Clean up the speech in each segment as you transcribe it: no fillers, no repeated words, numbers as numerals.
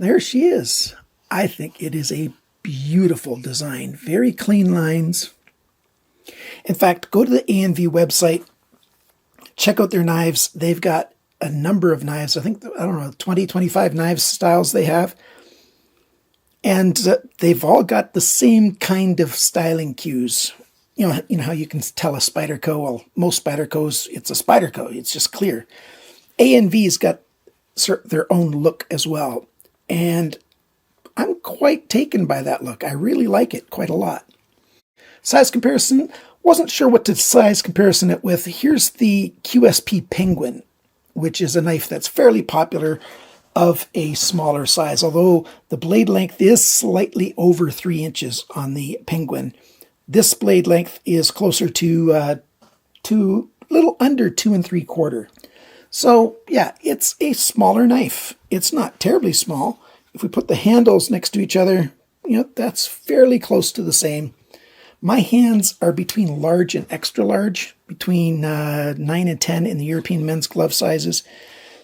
There she is. I think it is a beautiful design. Very clean lines. In fact, go to the ANV website, check out their knives. They've got a number of knives. I think, I don't know, 20, 25 knife styles they have. And they've all got the same kind of styling cues. You know how you can tell a Spyderco. Well, most Spydercos, it's a Spyderco. It's just clear. ANV's got their own look as well. And I'm quite taken by that look. I really like it quite a lot. Size comparison. Wasn't sure what to size comparison it with. Here's the QSP Penguin, which is a knife that's fairly popular of a smaller size, although the blade length is slightly over 3 inches on the Penguin. This blade length is closer to little under 2 3/4. So yeah, it's a smaller knife. It's not terribly small. If we put the handles next to each other, that's fairly close to the same. My hands are between large and extra large, between 9 and 10 in the European men's glove sizes.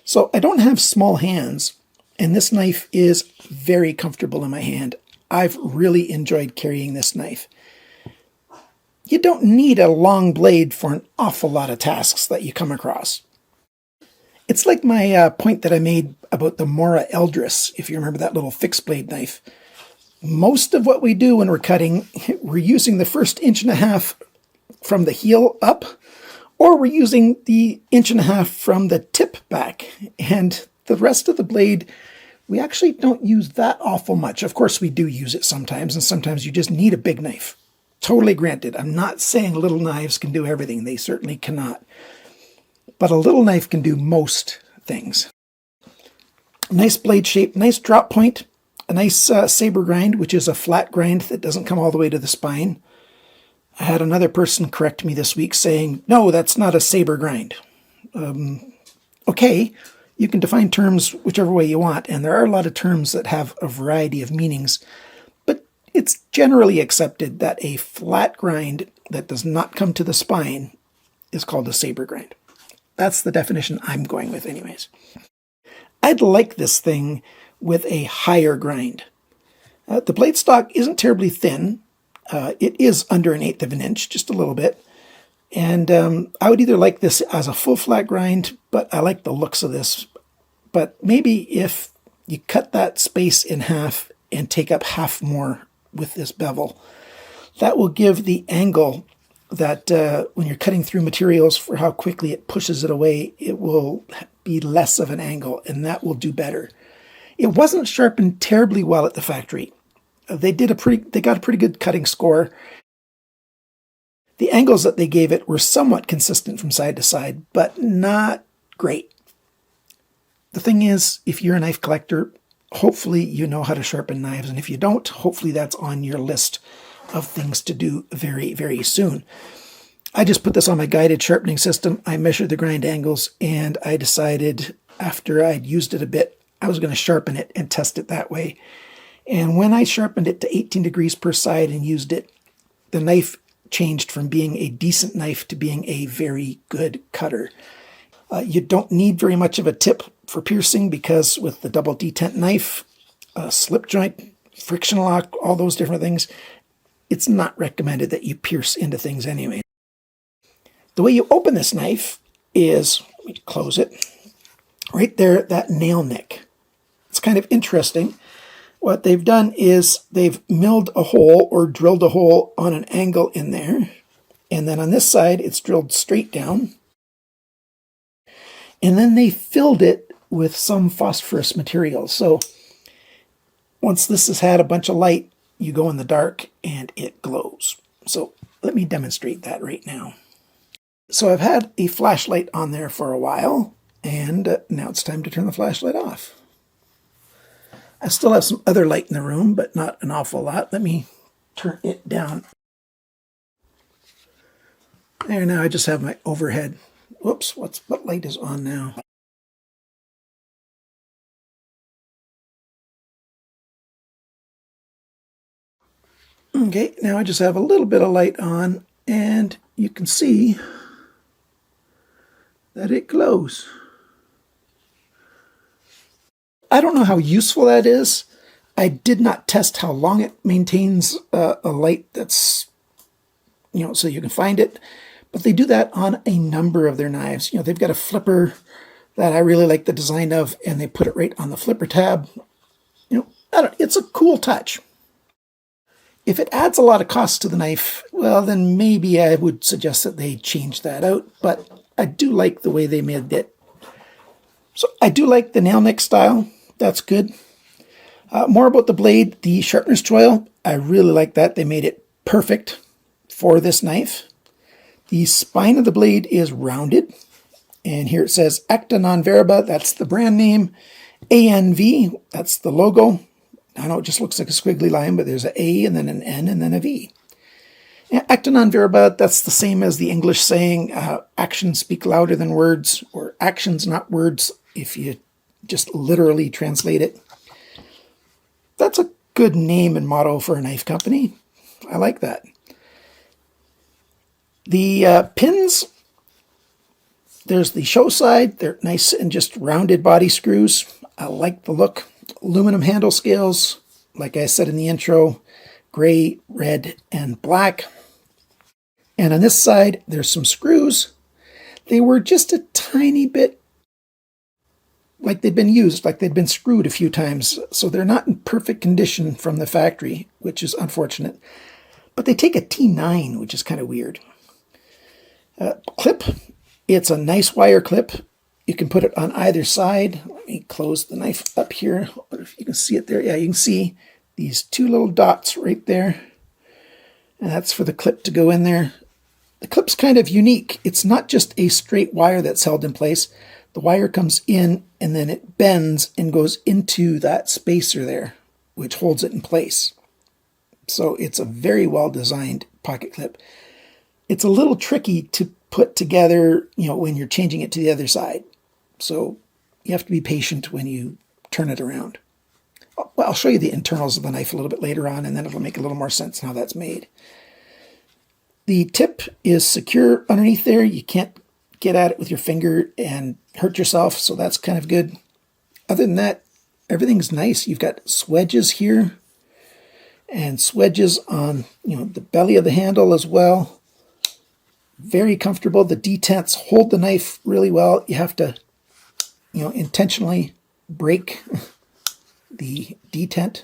So I don't have small hands, and this knife is very comfortable in my hand. I've really enjoyed carrying this knife. You don't need a long blade for an awful lot of tasks that you come across. It's like my point that I made about the Mora Eldris, if you remember that little fixed blade knife. Most of what we do when we're cutting, we're using the first 1.5 inches from the heel up, or we're using the 1.5 inches from the tip back. And the rest of the blade, we actually don't use that awful much. Of course, we do use it sometimes, and sometimes you just need a big knife. Totally granted. I'm not saying little knives can do everything. They certainly cannot. But a little knife can do most things. Nice blade shape, nice drop point, a nice saber grind, which is a flat grind that doesn't come all the way to the spine. I had another person correct me this week saying, no, that's not a saber grind. Okay, you can define terms whichever way you want, and there are a lot of terms that have a variety of meanings, but it's generally accepted that a flat grind that does not come to the spine is called a saber grind. That's the definition I'm going with anyways. I'd like this thing with a higher grind. The blade stock isn't terribly thin. It is under 1/8 of an inch, just a little bit. And I would either like this as a full flat grind, but I like the looks of this. But maybe if you cut that space in half and take up half more with this bevel, that will give the angle that when you're cutting through materials for how quickly it pushes it away, it will be less of an angle, and that will do better. It wasn't sharpened terribly well at the factory. They got a pretty good cutting score. The angles that they gave it were somewhat consistent from side to side, but not great. The thing is, if you're a knife collector, hopefully you know how to sharpen knives, and if you don't, hopefully that's on your list of things to do very, very soon. I just put this on my guided sharpening system. I measured the grind angles, and I decided after I'd used it a bit, I was going to sharpen it and test it that way. And when I sharpened it to 18 degrees per side and used it, the knife changed from being a decent knife to being a very good cutter. You don't need very much of a tip for piercing because with the double detent knife, slip joint, friction lock, all those different things, it's not recommended that you pierce into things anyway. The way you open this knife is, let me close it, right there, that nail nick. It's kind of interesting. What they've done is they've milled a hole or drilled a hole on an angle in there. And then on this side, it's drilled straight down. And then they filled it with some phosphorus material. So once this has had a bunch of light, you go in the dark and it glows. So let me demonstrate that right now. So I've had a flashlight on there for a while, and now it's time to turn the flashlight off. I still have some other light in the room, but not an awful lot. Let me turn it down. There, now I just have my overhead. Whoops, what light is on now? Okay, now I just have a little bit of light on, and you can see that it glows. I don't know how useful that is. I did not test how long it maintains a light that's, so you can find it. But they do that on a number of their knives. They've got a flipper that I really like the design of, and they put it right on the flipper tab. It's a cool touch. If it adds a lot of cost to the knife, well, then maybe I would suggest that they change that out. But I do like the way they made it. So I do like the nail nick style. That's good. More about the blade, the sharpener's choil. I really like that. They made it perfect for this knife. The spine of the blade is rounded. And here it says Acta non-Verba. That's the brand name. ANV. That's the logo. I know it just looks like a squiggly line, but there's an A and then an N and then a V. Acta non-Verba, that's the same as the English saying actions speak louder than words, or actions not words if you just literally translate it. That's a good name and motto for a knife company. I like that. The pins, there's the show side. They're nice and just rounded body screws. I like the look. Aluminum handle scales, like I said in the intro, gray, red, and black. And on this side, there's some screws. They were just a tiny bit like they'd been used, like they'd been screwed a few times. So they're not in perfect condition from the factory, which is unfortunate. But they take a T9, which is kind of weird. Clip, it's a nice wire clip. You can put it on either side. Let me close the knife up here. If you can see it there. Yeah, you can see these two little dots right there. And that's for the clip to go in there. The clip's kind of unique. It's not just a straight wire that's held in place. The wire comes in and then it bends and goes into that spacer there, which holds it in place. So it's a very well designed pocket clip. It's a little tricky to put together, when you're changing it to the other side. So you have to be patient when you turn it around. Well, I'll show you the internals of the knife a little bit later on, and then it'll make a little more sense how that's made. The tip is secure underneath there. You can't get at it with your finger and hurt yourself, so that's kind of good. Other than that, everything's nice. You've got swedges here and swedges on the belly of the handle as well. Very comfortable. The detents hold the knife really well. You have to intentionally break the detent.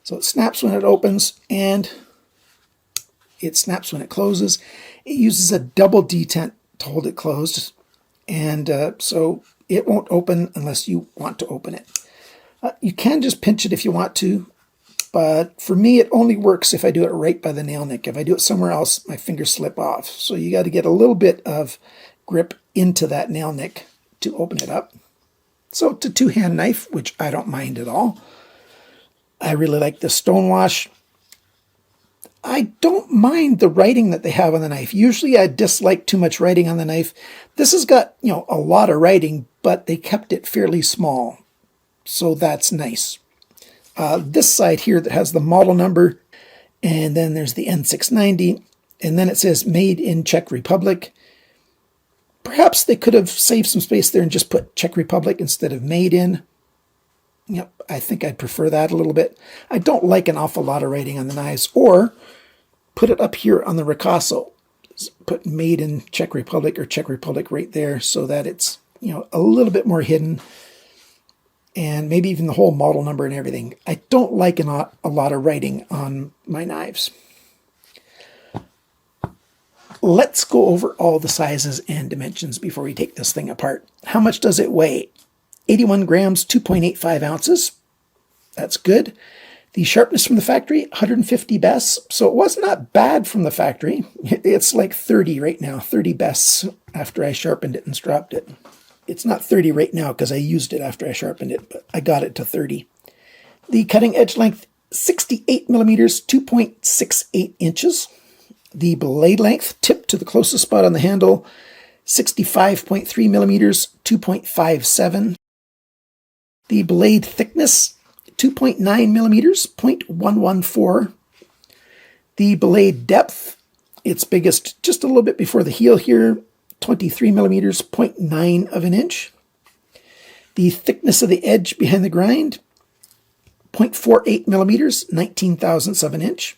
So it snaps when it opens and it snaps when it closes. It uses a double detent to hold it closed, and so it won't open unless you want to open it. You can just pinch it if you want to, but for me it only works if I do it right by the nail nick. If I do it somewhere else, my fingers slip off. So you got to get a little bit of grip into that nail nick to open it up. So it's a two-hand knife, which I don't mind at all. I really like the stonewash. I don't mind the writing that they have on the knife. Usually I dislike too much writing on the knife. This has got, a lot of writing, but they kept it fairly small. So that's nice. This side here that has the model number, and then there's the N690, and then it says made in Czech Republic. Perhaps they could have saved some space there and just put Czech Republic instead of made in. Yep, I think I'd prefer that a little bit. I don't like an awful lot of writing on the knives. Or put it up here on the ricasso. Put made in Czech Republic or Czech Republic right there so that it's, a little bit more hidden. And maybe even the whole model number and everything. I don't like a lot of writing on my knives. Let's go over all the sizes and dimensions before we take this thing apart. How much does it weigh? 81 grams, 2.85 ounces. That's good. The sharpness from the factory, 150 bests. So it was not bad from the factory. It's like 30 right now, 30 bests after I sharpened it and stropped it. It's not 30 right now because I used it after I sharpened it, but I got it to 30. The cutting edge length, 68 millimeters, 2.68 inches. The blade length, tip to the closest spot on the handle, 65.3 millimeters, 2.57. The blade thickness, 2.9 millimeters, 0.114. The blade depth, its biggest just a little bit before the heel here, 23 millimeters, 0.9 of an inch. The thickness of the edge behind the grind, 0.48 millimeters, 19,000ths of an inch.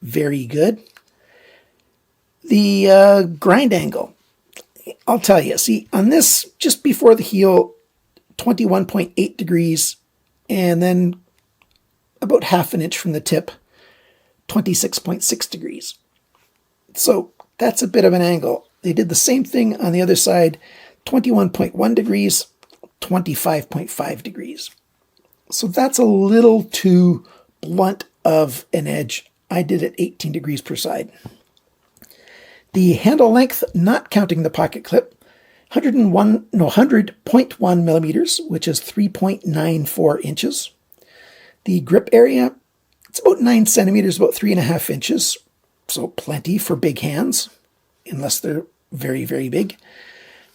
Very good. The grind angle, I'll tell you, see, on this, just before the heel, 21.8 degrees, and then about half an inch from the tip, 26.6 degrees. So that's a bit of an angle. They did the same thing on the other side, 21.1 degrees, 25.5 degrees. So that's a little too blunt of an edge. I did it 18 degrees per side. The handle length, not counting the pocket clip, 100.1 millimeters, which is 3.94 inches. The grip area, it's about 9 centimeters, about 3.5 inches. So plenty for big hands, unless they're very, very big.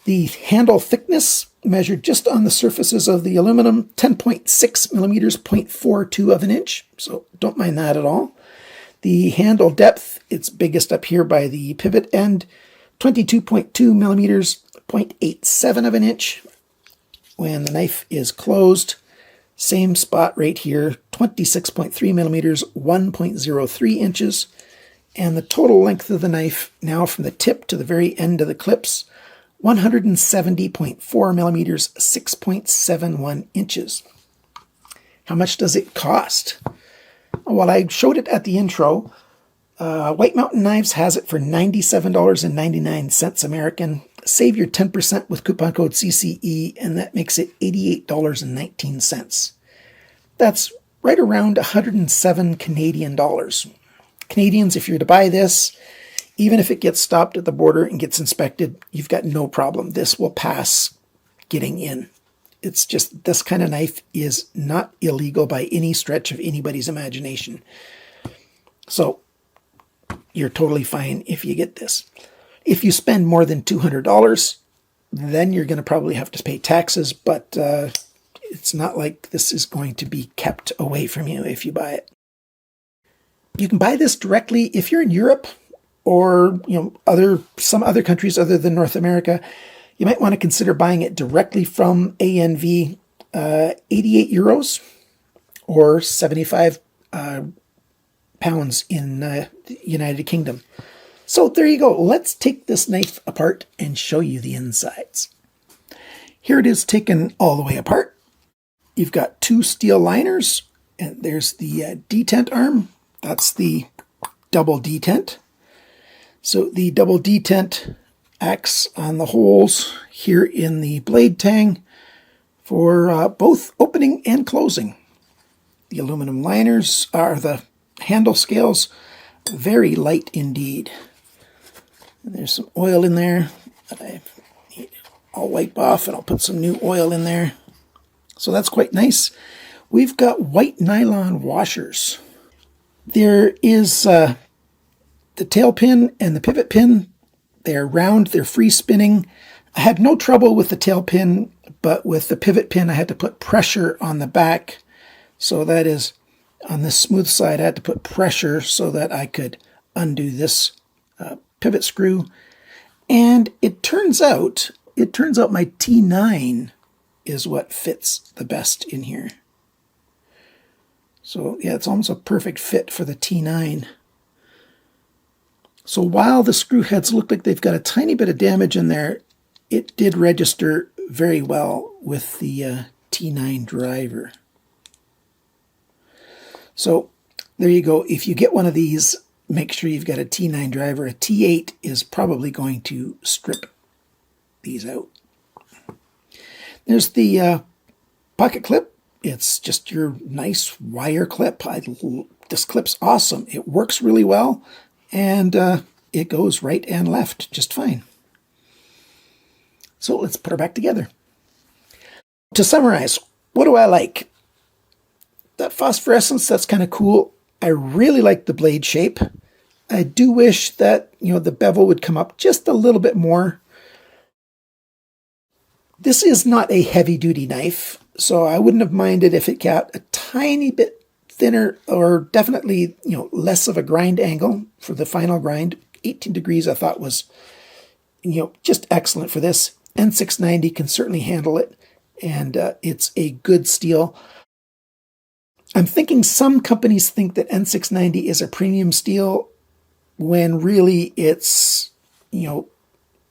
The handle thickness, measured just on the surfaces of the aluminum, 10.6 millimeters, 0.42 of an inch. So don't mind that at all. The handle depth, it's biggest up here by the pivot end, 22.2 millimeters, 0.87 of an inch. When the knife is closed, same spot right here, 26.3 millimeters, 1.03 inches. And the total length of the knife, now from the tip to the very end of the clips, 170.4 millimeters, 6.71 inches. How much does it cost? Well, I showed it at the intro. White Mountain Knives has it for $97.99 American. Save your 10% with coupon code CCE, and that makes it $88.19. That's right around 107 Canadian dollars. Canadians, if you're to buy this, even if it gets stopped at the border and gets inspected, you've got no problem. This will pass getting in. It's just, this kind of knife is not illegal by any stretch of anybody's imagination. So you're totally fine if you get this. If you spend more than $200, then you're going to probably have to pay taxes, but it's not like this is going to be kept away from you if you buy it. You can buy this directly if you're in Europe or some other countries other than North America. You might want to consider buying it directly from ANV, 88 euros or 75 pounds in the United Kingdom. So there you go. Let's take this knife apart and show you the insides. Here it is taken all the way apart. You've got two steel liners, and there's the detent arm. That's the double detent. So the double detent acts on the holes here in the blade tang for both opening and closing. The aluminum liners are the handle scales, very light indeed. And there's some oil in there that I'll wipe off, and I'll put some new oil in there. So that's quite nice. We've got white nylon washers. There is the tail pin and the pivot pin. They're round, they're free spinning. I had no trouble with the tail pin, but with the pivot pin I had to put pressure on the back. So that is, on this smooth side, I had to put pressure so that I could undo this pivot screw. And it turns out my T9 is what fits the best in here. So yeah, it's almost a perfect fit for the T9. So while the screw heads look like they've got a tiny bit of damage in there, it did register very well with the T9 driver. So there you go. If you get one of these, make sure you've got a T9 driver. A T8 is probably going to strip these out. There's the pocket clip. It's just your nice wire clip. This clip's awesome. It works really well, and it goes right and left just fine. So let's put her back together. To summarize, what do I like? That phosphorescence, that's kind of cool. I really like the blade shape. I do wish that, the bevel would come up just a little bit more. This is not a heavy-duty knife, so I wouldn't have minded if it got a tiny bit thinner, or definitely, less of a grind angle for the final grind. 18 degrees I thought was, just excellent for this. N690 can certainly handle it. and it's a good steel. I'm thinking some companies think that N690 is a premium steel when really it's,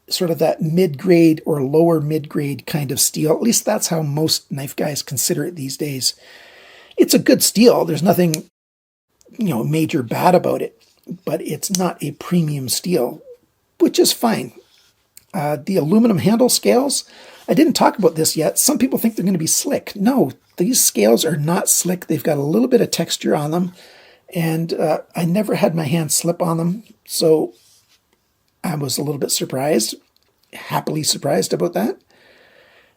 sort of that mid-grade or lower mid-grade kind of steel. At least that's how most knife guys consider it these days. It's a good steel. There's nothing, major bad about it, but it's not a premium steel, which is fine. The aluminum handle scales, I didn't talk about this yet. Some people think they're going to be slick. No, these scales are not slick. They've got a little bit of texture on them, and I never had my hand slip on them, so I was a little bit surprised, happily surprised about that.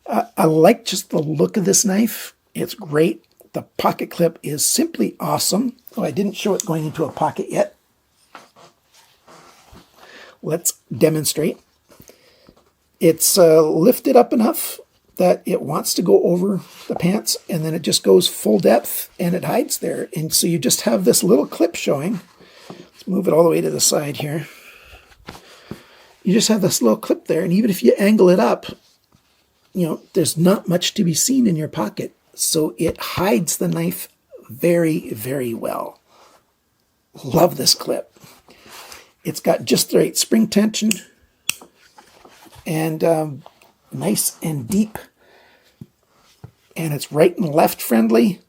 I like just the look of this knife. It's great. The pocket clip is simply awesome. Oh, I didn't show it going into a pocket yet. Let's demonstrate. It's lifted up enough that it wants to go over the pants, and then it just goes full depth and it hides there. And so you just have this little clip showing. Let's move it all the way to the side here. You just have this little clip there, and even if you angle it up, there's not much to be seen in your pocket. So it hides the knife very, very well. Love this clip. It's got just the right spring tension and nice and deep. And it's right and left friendly.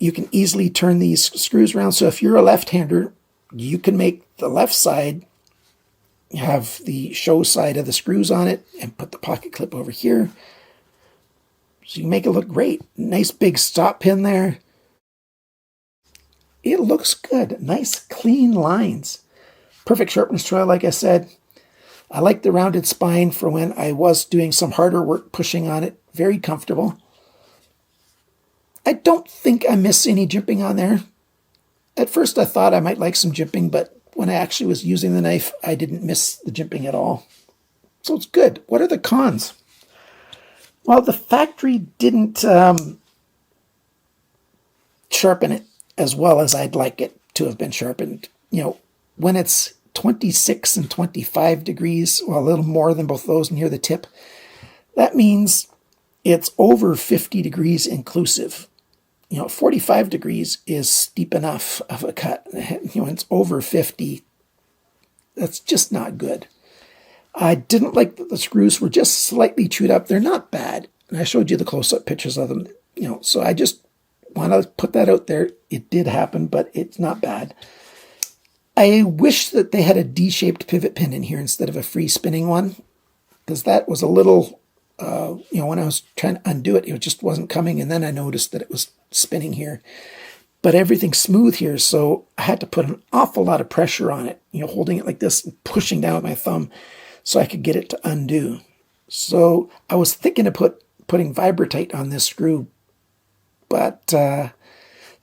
You can easily turn these screws around. So if you're a left-hander, you can make the left side have the show side of the screws on it and put the pocket clip over here. So you can make it look great. Nice big stop pin there. It looks good. Nice clean lines. Perfect sharpness choil, like I said. I like the rounded spine for when I was doing some harder work pushing on it. Very comfortable. I don't think I miss any jimping on there. At first I thought I might like some jimping, but when I actually was using the knife, I didn't miss the jimping at all. So it's good. What are the cons? Well, the factory didn't sharpen it as well as I'd like it to have been sharpened. When it's 26 and 25 degrees, well, a little more than both those near the tip, that means it's over 50 degrees inclusive. 45 degrees is steep enough of a cut. It's over 50. That's just not good. I didn't like that the screws were just slightly chewed up. They're not bad. And I showed you the close-up pictures of them. So I just want to put that out there. It did happen, but it's not bad. I wish that they had a D-shaped pivot pin in here instead of a free spinning one, because that was a little, when I was trying to undo it, it just wasn't coming. And then I noticed that it was spinning here. But everything's smooth here, so I had to put an awful lot of pressure on it, holding it like this and pushing down with my thumb so I could get it to undo. So I was thinking of putting Vibratite on this screw, but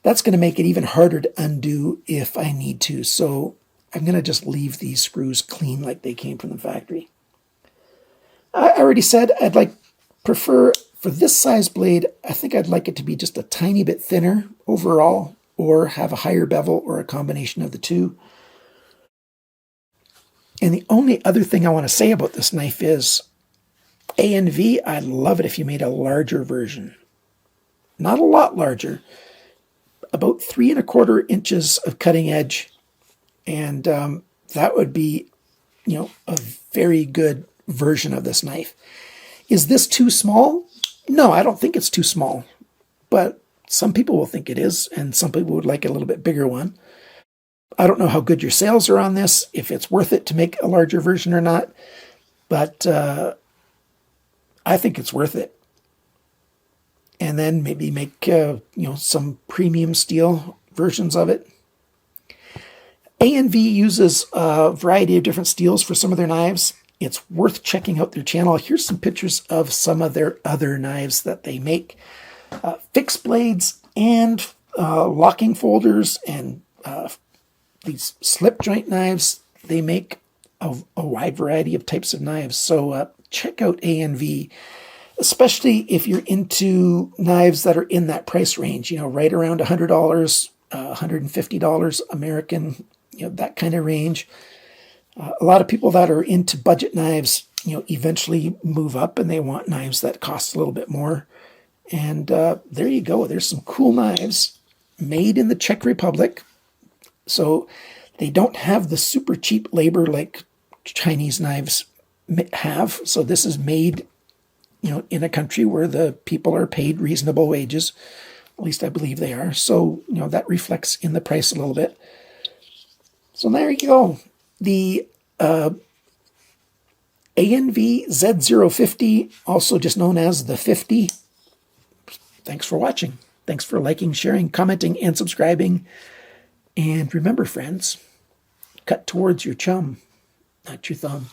that's going to make it even harder to undo if I need to. So I'm going to just leave these screws clean like they came from the factory. I already said I'd prefer for this size blade, I think I'd like it to be just a tiny bit thinner overall, or have a higher bevel, or a combination of the two. And the only other thing I want to say about this knife is ANV, I'd love it if you made a larger version. Not a lot larger, about 3¼ inches of cutting edge. And that would be, a very good version of this knife. Is this too small? No, I don't think it's too small, but some people will think it is, and some people would like a little bit bigger one. I don't know how good your sales are on this, if it's worth it to make a larger version or not, but I think it's worth it. And then maybe make, some premium steel versions of it. ANV uses a variety of different steels for some of their knives. It's worth checking out their channel. Here's some pictures of some of their other knives that they make. Fixed blades and locking folders and these slip joint knives. They make a wide variety of types of knives. So check out ANV, especially if you're into knives that are in that price range, right around $100, $150 American, that kind of range. A lot of people that are into budget knives eventually move up and they want knives that cost a little bit more. And there you go. There's some cool knives made in the Czech Republic. So they don't have the super cheap labor like Chinese knives have. So this is made, in a country where the people are paid reasonable wages. At least I believe they are. So, that reflects in the price a little bit. So there you go. The ANV Z050, also just known as the 50. Thanks for watching. Thanks for liking, sharing, commenting, and subscribing. And remember, friends, cut towards your chum, not your thumb.